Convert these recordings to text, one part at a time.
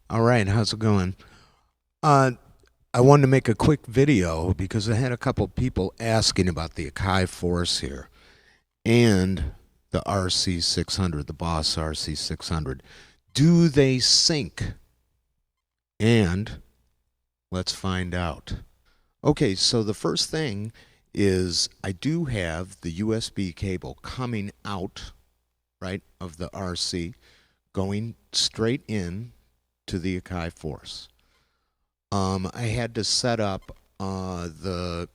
All right, how's it going? Uh, I wanted to make a quick video because I had a couple people asking about the Akai Force here and the RC600, the BOSS RC600. Do they sync? And let's find out. Okay, so the first thing is I do have the USB cable coming out, right, of the RC, going straight in to the Akai Force. I had to set up a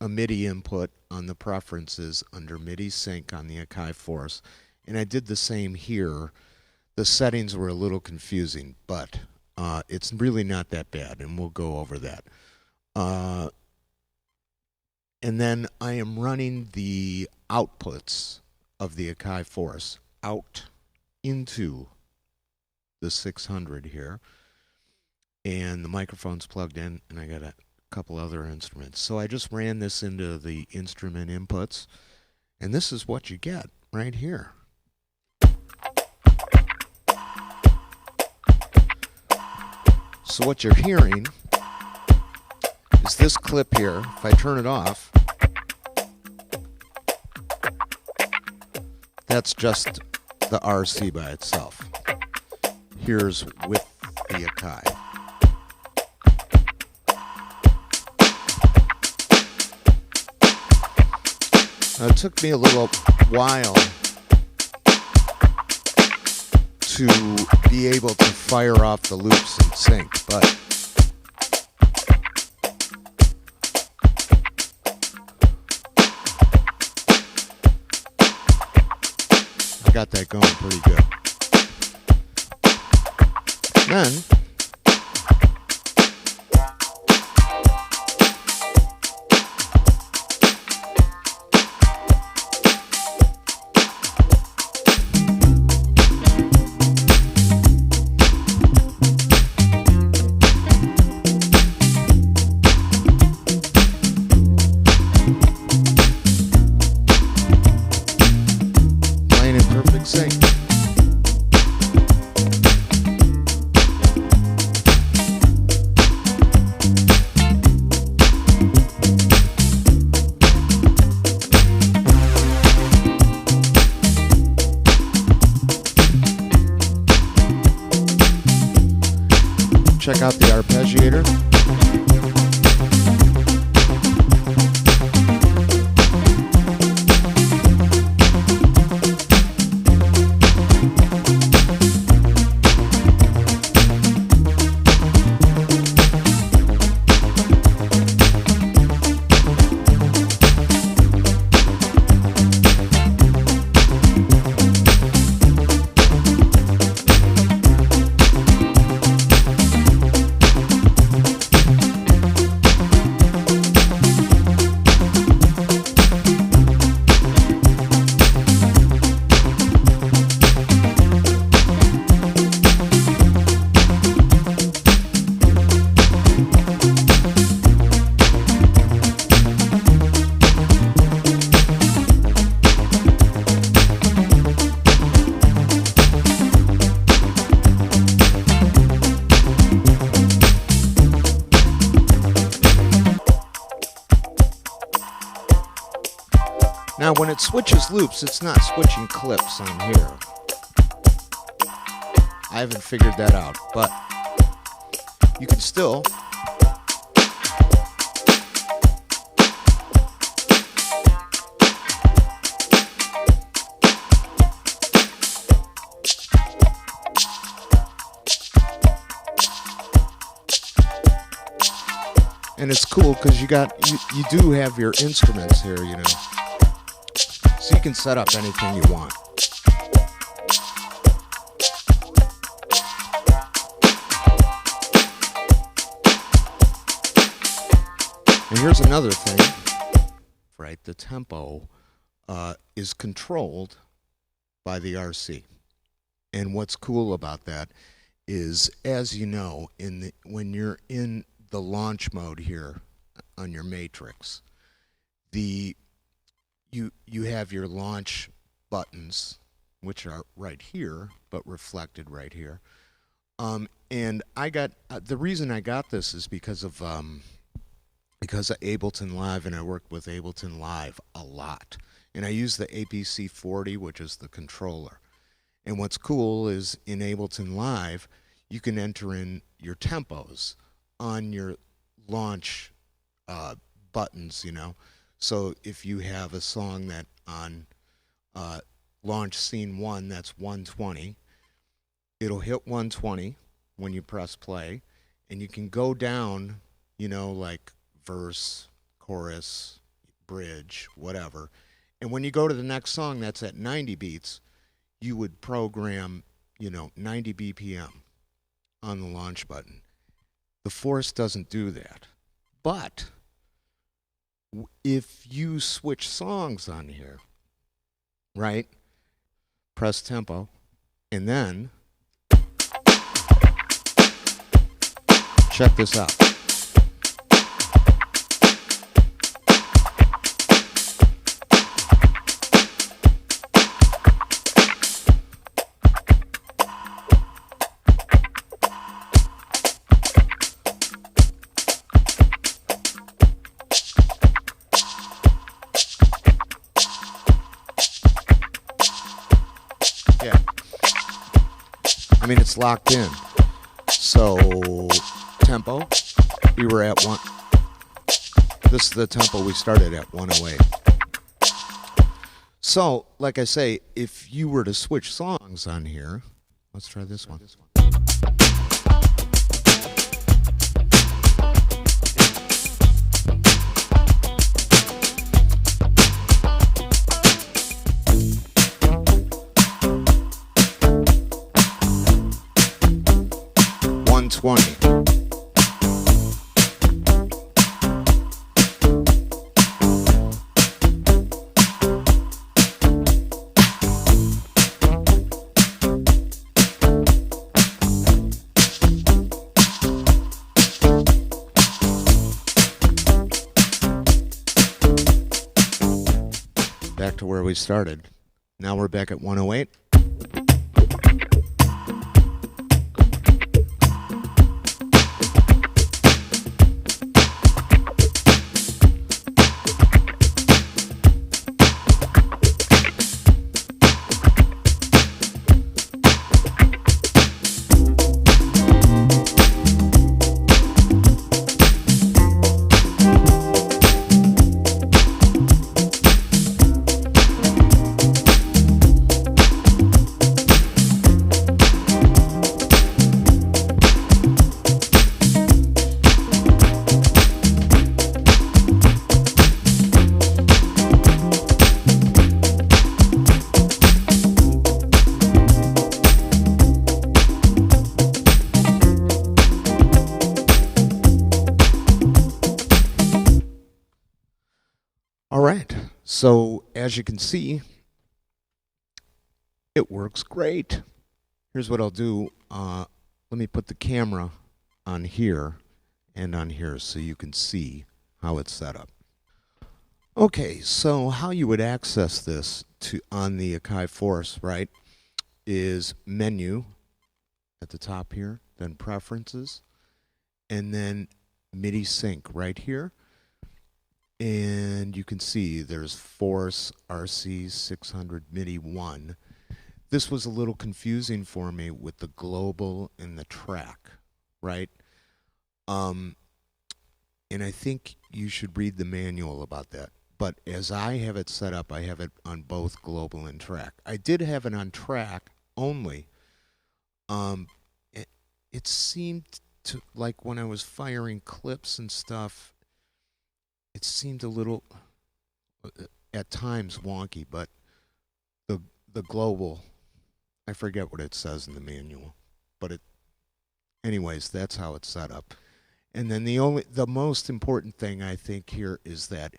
MIDI input on the preferences under MIDI sync on the Akai Force, and I did the same here. The settings were a little confusing, but it's really not that bad, and we'll go over that. And then I am running the outputs of the Akai Force out into the 600 here. And the microphone's plugged in, and I got a couple other instruments. So I just ran this into the instrument inputs, and this is what you get right here. So what you're hearing is this clip here. If I turn it off, that's just the RC by itself. Here's with the Akai. It took me a little while to be able to fire off the loops and sync, but I got that going pretty good. Then sync. Check out the Arpeggiator. Now, when it switches loops, it's not switching clips on here. I haven't figured that out, but you can still and it's cool because you do have your instruments here, you know. So you can set up anything you want. And here's another thing, right? The tempo is controlled by the RC. And what's cool about that is, as you know, when you're in the launch mode here on your matrix, you have your launch buttons, which are right here, but reflected right here. And I got the reason I got this is because of Ableton Live, and I work with Ableton Live a lot. And I use the APC 40, which is the controller. And what's cool is in Ableton Live, you can enter in your tempos on your launch buttons, you know. So if you have a song that on launch scene 1, that's 120, it'll hit 120 when you press play, and you can go down, you know, like verse, chorus, bridge, whatever. And when you go to the next song that's at 90 beats, you would program, you know, 90 BPM on the launch button. The Force doesn't do that. But if you switch songs on here, right, press tempo, and then check this out. Yeah. I mean, it's locked in. So, tempo, we were at one. This is the tempo we started at, 108. So, like I say, if you were to switch songs on here, let's try this one. 120. Back to where we started. Now we're back at 108. All right, so as you can see, it works great. Here's what I'll do. Let me put the camera on here and on here so you can see how it's set up. Okay, so how you would access this on the Akai Force, right, is menu at the top here, then preferences, and then MIDI sync right here. And you can see there's Force RC600 MIDI 1. This was a little confusing for me with the global and the track, right? And I think you should read the manual about that. But as I have it set up, I have it on both global and track. I did have it on track only. It seemed to, like when I was firing clips and stuff, it seemed a little, at times, wonky, but the global, I forget what it says in the manual, but anyways, that's how it's set up. And then the most important thing I think here is that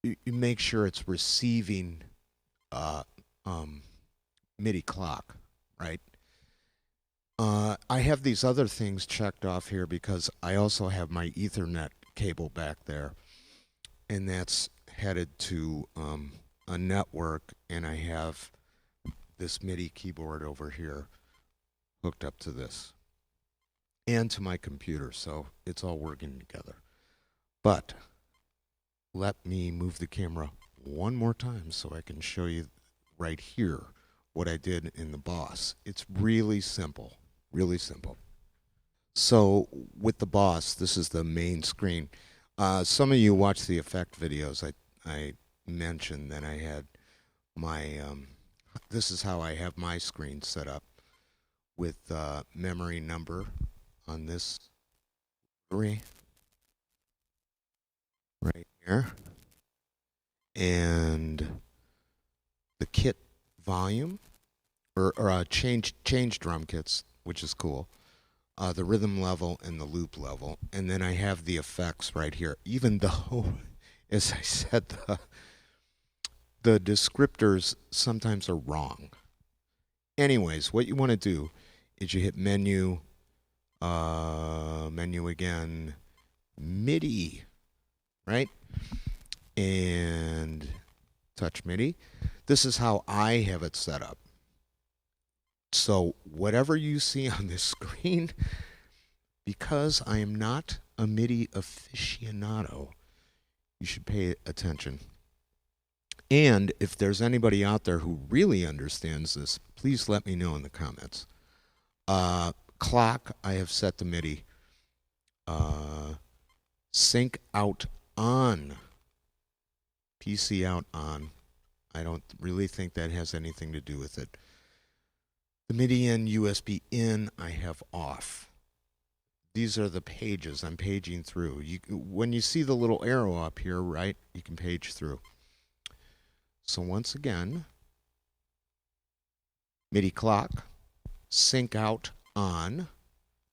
you make sure it's receiving MIDI clock, right? I have these other things checked off here because I also have my Ethernet cable back there, and that's headed to a network, and I have this MIDI keyboard over here hooked up to this and to my computer, so it's all working together. But let me move the camera one more time so I can show you right here what I did in the BOSS. It's really simple, really simple. So with the BOSS, this is the main screen. Some of you watch the effect videos. I mentioned that I had my, this is how I have my screen set up with memory number on this right here, and the kit volume, or change drum kits, which is cool. The rhythm level and the loop level, and then I have the effects right here. Even though, as I said, the descriptors sometimes are wrong. Anyways, what you want to do is you hit menu, menu again, MIDI, right? And touch MIDI. This is how I have it set up. So whatever you see on this screen, because I am not a MIDI aficionado, you should pay attention. And if there's anybody out there who really understands this, please let me know in the comments. Clock, I have set to MIDI. Sync out on. PC out on. I don't really think that has anything to do with it. The MIDI in, USB in, I have off. These are the pages I'm paging through. When you see the little arrow up here, right, you can page through. So once again, MIDI clock, sync out on,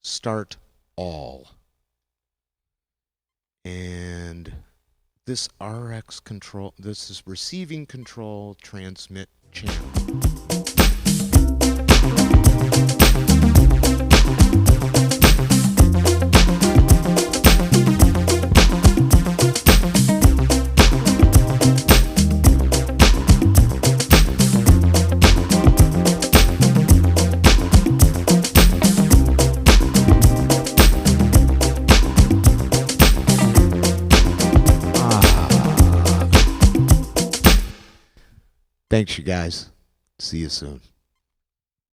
start all. And this RX control, this is receiving control, transmit channel. Thanks, you guys. See you soon.